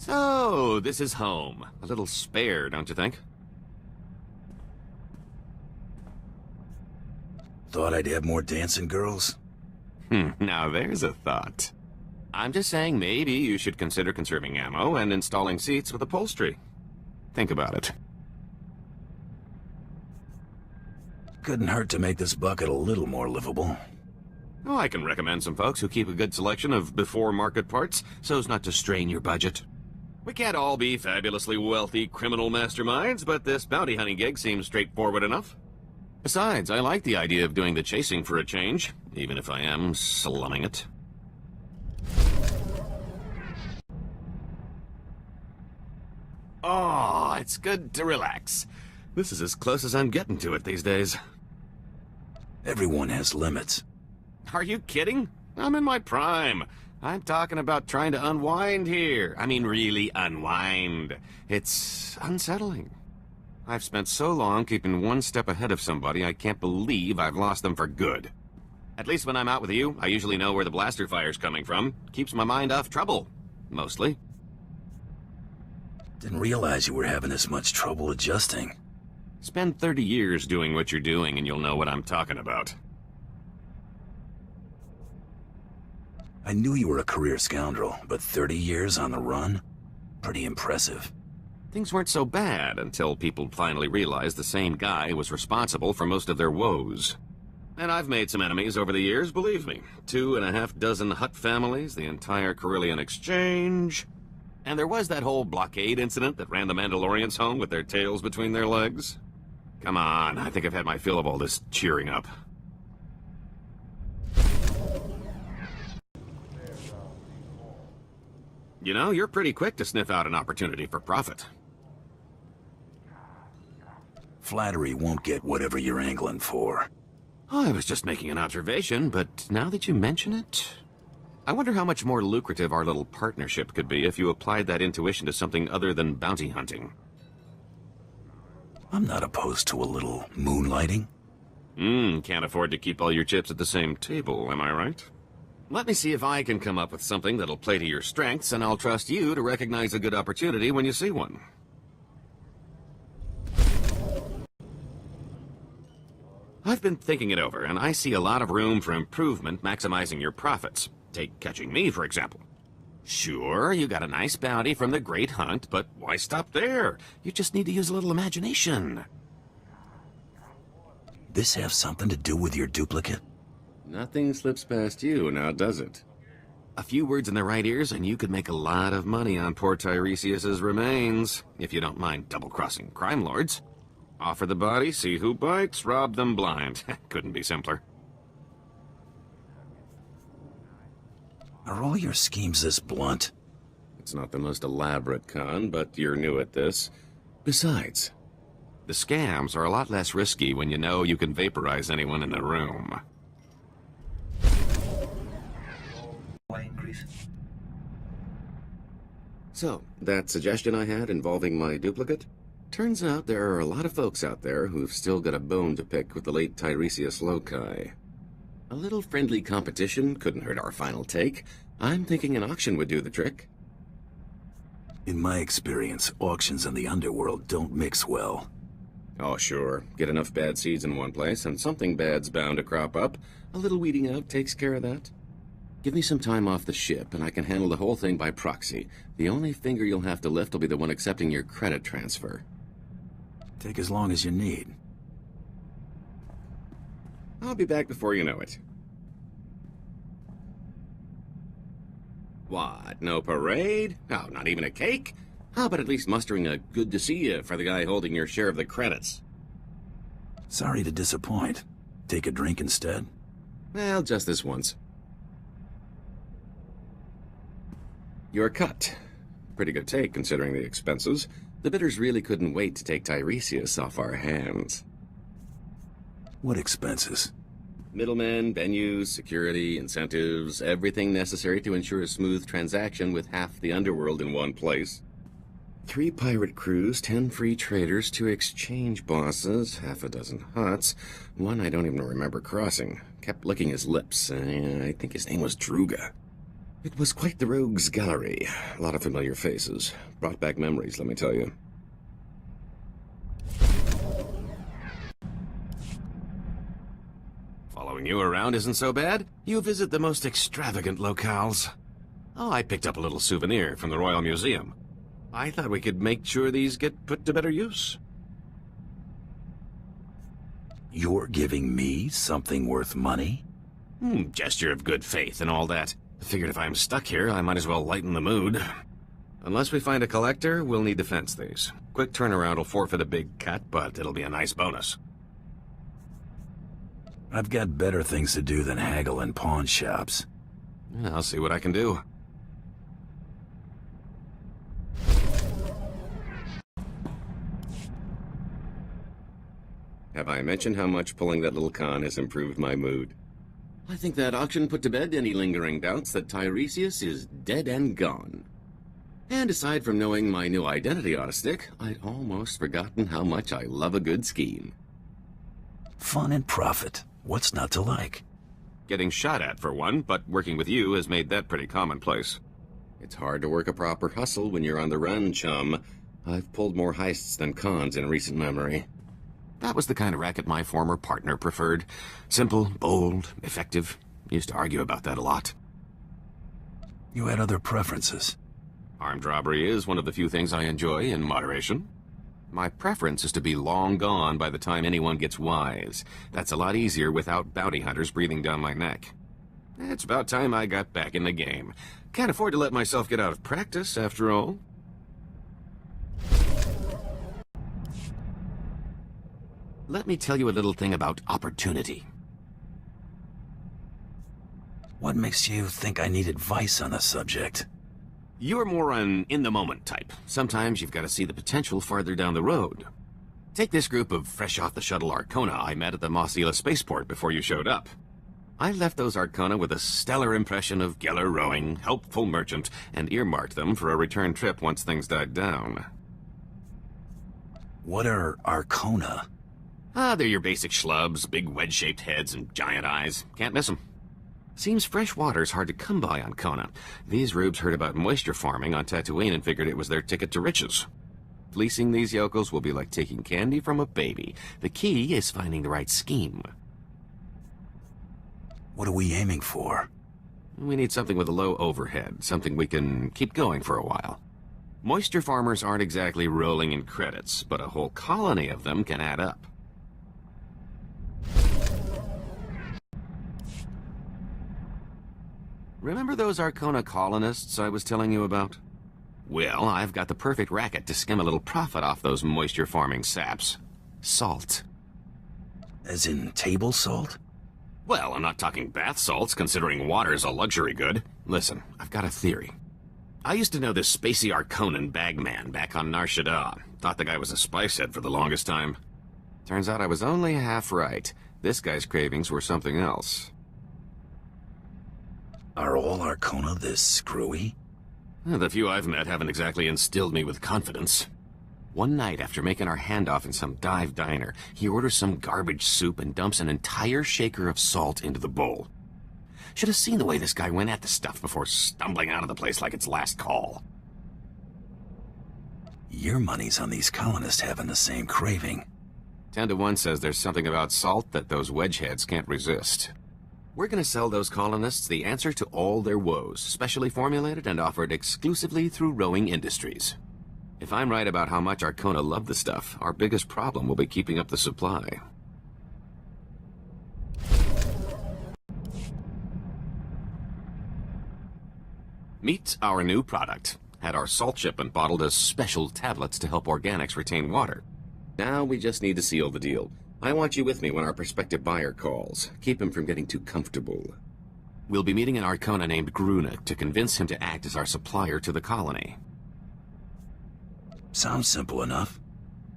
So, this is home. A little spare, don't you think? Thought I'd have more dancing girls? Now there's a thought. I'm just saying maybe you should consider conserving ammo and installing seats with upholstery. Think about it. Couldn't hurt to make this bucket a little more livable. Oh, I can recommend some folks who keep a good selection of before-market parts so as not to strain your budget. We can't all be fabulously wealthy criminal masterminds, but this bounty hunting gig seems straightforward enough. Besides, I like the idea of doing the chasing for a change, even if I am slumming it. Oh, it's good to relax. This is as close as I'm getting to it these days. Everyone has limits. Are you kidding? I'm in my prime. I'm talking about trying to unwind here. I mean, really unwind. It's unsettling. I've spent so long keeping one step ahead of somebody, I can't believe I've lost them for good. At least when I'm out with you, I usually know where the blaster fire's coming from. Keeps my mind off trouble. Mostly. Didn't realize you were having this much trouble adjusting. Spend 30 years doing what you're doing and you'll know what I'm talking about. I knew you were a career scoundrel, but 30 years on the run? Pretty impressive. Things weren't so bad until people finally realized the same guy was responsible for most of their woes. And I've made some enemies over the years, believe me. 2.5 Hutt families, the entire Carillion Exchange. And there was that whole blockade incident that ran the Mandalorians home with their tails between their legs. Come on, I think I've had my fill of all this cheering up. You know, you're pretty quick to sniff out an opportunity for profit. Flattery won't get whatever you're angling for. Oh, I was just making an observation, but now that you mention it, I wonder how much more lucrative our little partnership could be if you applied that intuition to something other than bounty hunting. I'm not opposed to a little moonlighting. Can't afford to keep all your chips at the same table, am I right? Let me see if I can come up with something that'll play to your strengths, and I'll trust you to recognize a good opportunity when you see one. I've been thinking it over, and I see a lot of room for improvement maximizing your profits. Take catching me, for example. Sure, you got a nice bounty from the Great Hunt, but why stop there? You just need to use a little imagination. This have something to do with your duplicate? Nothing slips past you, now does it? A few words in the right ears, and you could make a lot of money on poor Tiresias's remains, if you don't mind double-crossing crime lords. Offer the body, see who bites, rob them blind. Couldn't be simpler. Are all your schemes this blunt? It's not the most elaborate con, but you're new at this. Besides, the scams are a lot less risky when you know you can vaporize anyone in the room. So, that suggestion I had involving my duplicate? Turns out there are a lot of folks out there who've still got a bone to pick with the late Tiresias Loci. A little friendly competition couldn't hurt our final take. I'm thinking an auction would do the trick. In my experience, auctions in the underworld don't mix well. Oh, sure. Get enough bad seeds in one place, and something bad's bound to crop up. A little weeding out takes care of that. Give me some time off the ship, and I can handle the whole thing by proxy. The only finger you'll have to lift will be the one accepting your credit transfer. Take as long as you need. I'll be back before you know it. What, no parade? Oh, not even a cake? How about at least mustering a good to see you for the guy holding your share of the credits? Sorry to disappoint. Take a drink instead? Well, just this once. Your cut. Pretty good take, considering the expenses. The bidders really couldn't wait to take Tiresias off our hands. What expenses? Middlemen, venues, security, incentives, everything necessary to ensure a smooth transaction with half the underworld in one place. 3 pirate crews, 10 free traders, 2 exchange bosses, half a dozen Hutts, one I don't even remember crossing. Kept licking his lips. I think his name was Druga. It was quite the rogues gallery. A lot of familiar faces. Brought back memories, let me tell you. Following you around isn't so bad. You visit the most extravagant locales. Oh, I picked up a little souvenir from the Royal Museum. I thought we could make sure these get put to better use. You're giving me something worth money? Gesture of good faith and all that. I figured if I'm stuck here, I might as well lighten the mood. Unless we find a collector, we'll need to fence these. Quick turnaround will forfeit a big cut, but it'll be a nice bonus. I've got better things to do than haggle in pawn shops. I'll see what I can do. Have I mentioned how much pulling that little con has improved my mood? I think that auction put to bed any lingering doubts that Tiresias is dead and gone. And aside from knowing my new identity on a stick, I'd almost forgotten how much I love a good scheme. Fun and profit. What's not to like? Getting shot at, for one, but working with you has made that pretty commonplace. It's hard to work a proper hustle when you're on the run, chum. I've pulled more heists than cons in recent memory. That was the kind of racket my former partner preferred. Simple, bold, effective. Used to argue about that a lot. You had other preferences. Armed robbery is one of the few things I enjoy in moderation. My preference is to be long gone by the time anyone gets wise. That's a lot easier without bounty hunters breathing down my neck. It's about time I got back in the game. Can't afford to let myself get out of practice, after all. Let me tell you a little thing about opportunity. What makes you think I need advice on the subject? You're more an in-the-moment type. Sometimes you've got to see the potential farther down the road. Take this group of fresh-off-the-shuttle Arcona I met at the Mossila spaceport before you showed up. I left those Arcona with a stellar impression of Geller rowing, helpful merchant, and earmarked them for a return trip once things died down. What are Arcona? They're your basic schlubs, big wedge-shaped heads and giant eyes. Can't miss them. Seems fresh water's hard to come by on Kona. These rubes heard about moisture farming on Tatooine and figured it was their ticket to riches. Fleecing these yokels will be like taking candy from a baby. The key is finding the right scheme. What are we aiming for? We need something with a low overhead, something we can keep going for a while. Moisture farmers aren't exactly rolling in credits, but a whole colony of them can add up. Remember those Arcona colonists I was telling you about? Well, I've got the perfect racket to skim a little profit off those moisture-farming saps. Salt. As in table salt? Well, I'm not talking bath salts, considering water's a luxury good. Listen, I've got a theory. I used to know this spacey Arconan bagman back on Nar Shaddaa. Thought the guy was a spice head for the longest time. Turns out I was only half right. This guy's cravings were something else. Are all Arcona this screwy? The few I've met haven't exactly instilled me with confidence. One night after making our handoff in some dive diner, he orders some garbage soup and dumps an entire shaker of salt into the bowl. Should have seen the way this guy went at the stuff before stumbling out of the place like its last call. Your money's on these colonists having the same craving. 10 to 1 says there's something about salt that those wedgeheads can't resist. We're gonna sell those colonists the answer to all their woes, specially formulated and offered exclusively through Rowing Industries. If I'm right about how much Arcona love the stuff, our biggest problem will be keeping up the supply. Meet our new product. Had our salt shipment bottled as special tablets to help organics retain water. Now we just need to seal the deal. I want you with me when our prospective buyer calls. Keep him from getting too comfortable. We'll be meeting an Arcona named Gruna to convince him to act as our supplier to the colony. Sounds simple enough.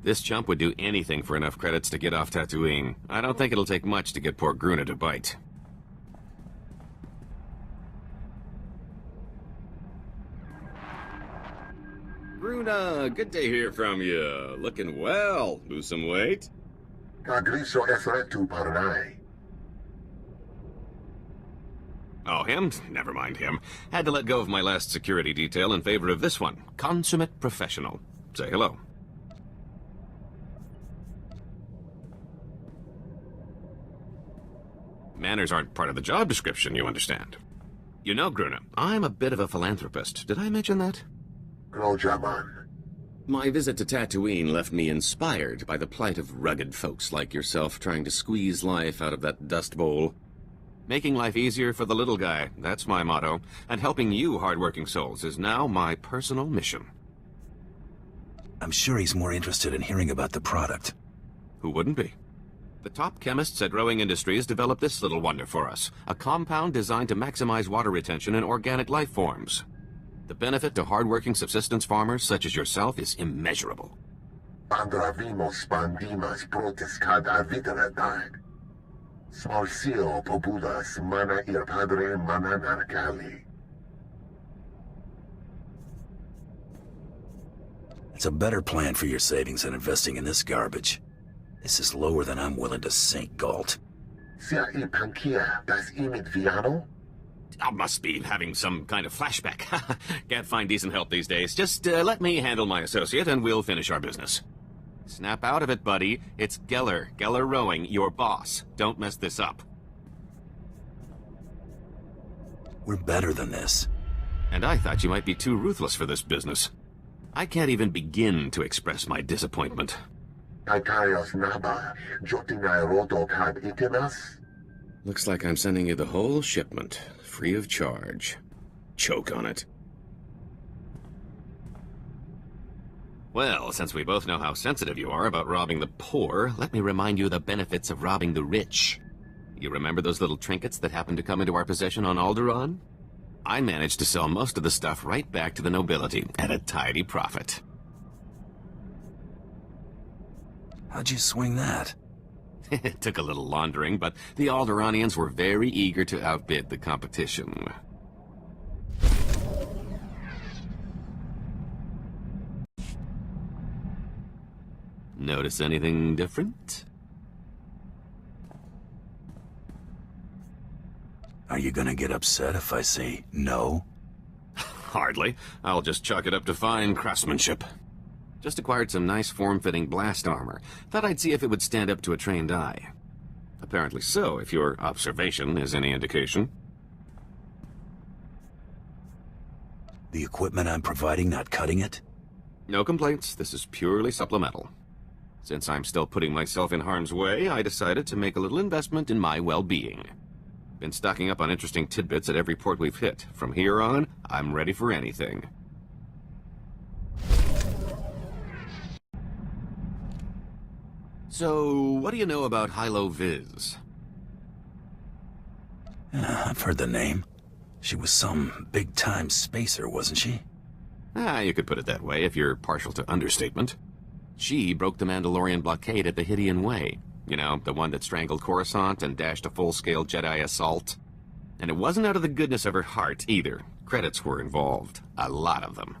This chump would do anything for enough credits to get off Tatooine. I don't think it'll take much to get poor Gruna to bite. Gruna, good to hear from you. Looking well. Lose some weight? Kagriso SWTOR. Oh, him? Never mind him. Had to let go of my last security detail in favor of this one. Consummate professional. Say hello. Manners aren't part of the job description, you understand. You know, Gruna, I'm a bit of a philanthropist. Did I mention that? Grojaman. My visit to Tatooine left me inspired by the plight of rugged folks like yourself trying to squeeze life out of that dust bowl. Making life easier for the little guy, that's my motto. And helping you hardworking souls is now my personal mission. I'm sure he's more interested in hearing about the product. Who wouldn't be? The top chemists at Rowing Industries developed this little wonder for us. A compound designed to maximize water retention in organic life forms. The benefit to hardworking subsistence farmers such as yourself is immeasurable. Pandravimos pandimas protescad avidaradag. Smarcio populas mana ir padre mana nargali. It's a better plan for your savings than investing in this garbage. This is lower than I'm willing to sink, Gault. Sia I pankia das imit viano? I must be having some kind of flashback. Can't find decent help these days. Just let me handle my associate and we'll finish our business. Snap out of it, buddy. It's Geller Rowing, your boss. Don't mess this up. We're better than this. And I thought you might be too ruthless for this business. I can't even begin to express my disappointment. Kaikaios naba, jotinai roto kad itinas? Looks like I'm sending you the whole shipment, free of charge. Choke on it. Well, since we both know how sensitive you are about robbing the poor, let me remind you of the benefits of robbing the rich. You remember those little trinkets that happened to come into our possession on Alderaan? I managed to sell most of the stuff right back to the nobility at a tidy profit. How'd you swing that? It took a little laundering, but the Alderaanians were very eager to outbid the competition. Notice anything different? Are you gonna get upset if I say no? Hardly. I'll just chalk it up to fine craftsmanship. Just acquired some nice form-fitting blast armor. Thought I'd see if it would stand up to a trained eye. Apparently so, if your observation is any indication. The equipment I'm providing not cutting it? No complaints. This is purely supplemental. Since I'm still putting myself in harm's way, I decided to make a little investment in my well-being. Been stocking up on interesting tidbits at every port we've hit. From here on, I'm ready for anything. So, what do you know about Hilo-Viz? I've heard the name. She was some big-time spacer, wasn't she? You could put it that way if you're partial to understatement. She broke the Mandalorian blockade at the Hydian Way. You know, the one that strangled Coruscant and dashed a full-scale Jedi assault. And it wasn't out of the goodness of her heart, either. Credits were involved. A lot of them.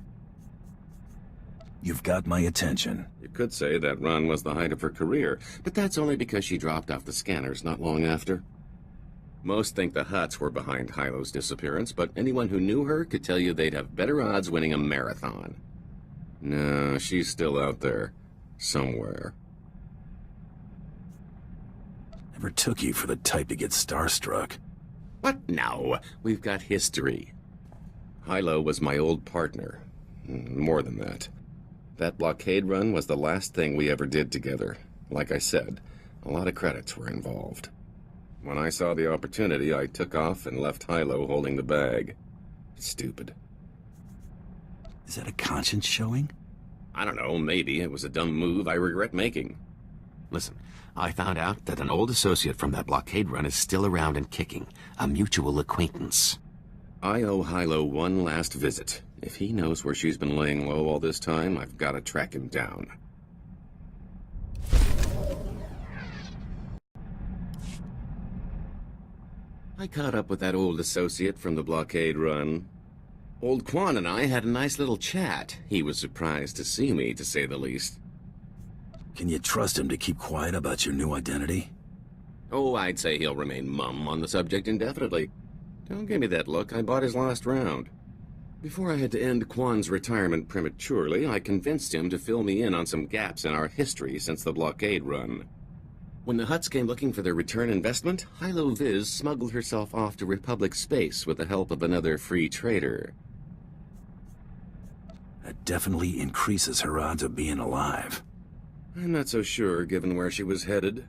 You've got my attention. You could say that run was the height of her career, but that's only because she dropped off the scanners not long after. Most think the Hutts were behind Hylo's disappearance, but anyone who knew her could tell you they'd have better odds winning a marathon. No, she's still out there. Somewhere. Never took you for the type to get starstruck. What? No. We've got history. Hilo was my old partner. More than that. That blockade run was the last thing we ever did together. Like I said, a lot of credits were involved. When I saw the opportunity, I took off and left Hilo holding the bag. Stupid. Is that a conscience showing? I don't know, maybe. It was a dumb move I regret making. Listen, I found out that an old associate from that blockade run is still around and kicking. A mutual acquaintance. I owe Hilo one last visit. If he knows where she's been laying low all this time, I've got to track him down. I caught up with that old associate from the blockade run. Old Quan and I had a nice little chat. He was surprised to see me, to say the least. Can you trust him to keep quiet about your new identity? Oh, I'd say he'll remain mum on the subject indefinitely. Don't give me that look. I bought his last round. Before I had to end Quan's retirement prematurely, I convinced him to fill me in on some gaps in our history since the blockade run. When the Hutts came looking for their return investment, Hilo Viz smuggled herself off to Republic space with the help of another free trader. That definitely increases her odds of being alive. I'm not so sure, given where she was headed.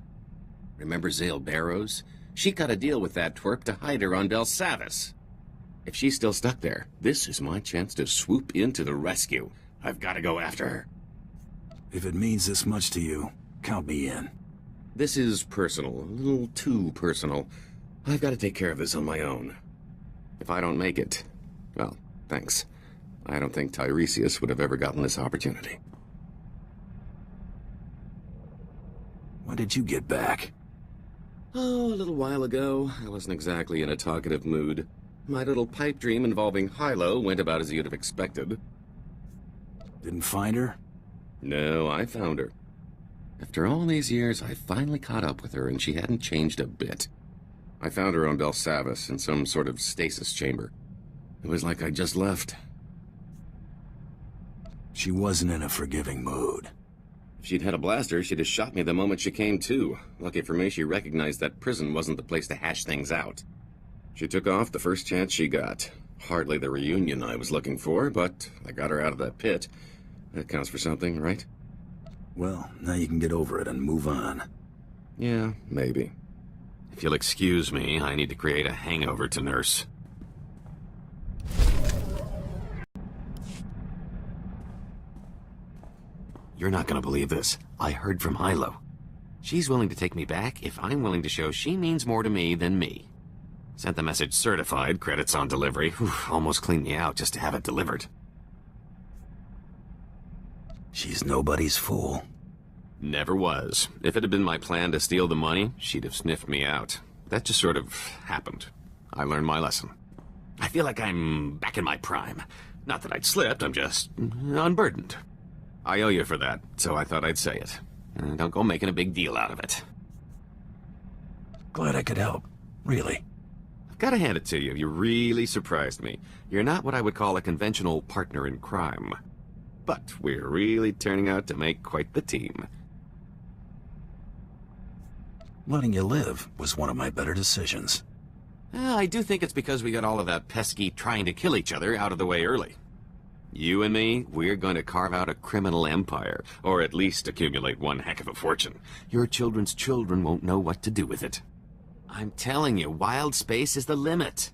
Remember Zale Barrows? She cut a deal with that twerp to hide her on Belsavis. If she's still stuck there, this is my chance to swoop in to the rescue. I've got to go after her. If it means this much to you, count me in. This is personal, a little too personal. I've got to take care of this on my own. If I don't make it, well, thanks. I don't think Tiresias would have ever gotten this opportunity. When did you get back? Oh, a little while ago. I wasn't exactly in a talkative mood. My little pipe dream involving Hilo went about as you'd have expected. Didn't find her? No, I found her. After all these years, I finally caught up with her, and she hadn't changed a bit. I found her on Belsavis in some sort of stasis chamber. It was like I'd just left. She wasn't in a forgiving mood. If she'd had a blaster, she'd have shot me the moment she came to. Lucky for me, she recognized that prison wasn't the place to hash things out. She took off the first chance she got. Hardly the reunion I was looking for, but I got her out of that pit. That counts for something, right? Well, now you can get over it and move on. Yeah, maybe. If you'll excuse me, I need to create a hangover to nurse. You're not gonna believe this. I heard from Hilo. She's willing to take me back if I'm willing to show she means more to me than me. Sent the message certified, credits on delivery. Whew, almost cleaned me out just to have it delivered. She's nobody's fool. Never was. If it had been my plan to steal the money, she'd have sniffed me out. That just sort of happened. I learned my lesson. I feel like I'm back in my prime. Not that I'd slipped, I'm just unburdened. I owe you for that, so I thought I'd say it. Don't go making a big deal out of it. Glad I could help. Really. I've got to hand it to you. You really surprised me. You're not what I would call a conventional partner in crime. But we're really turning out to make quite the team. Letting you live was one of my better decisions. I do think it's because we got all of that pesky trying to kill each other out of the way early. You and me, we're going to carve out a criminal empire, or at least accumulate one heck of a fortune. Your children's children won't know what to do with it. I'm telling you, wild space is the limit.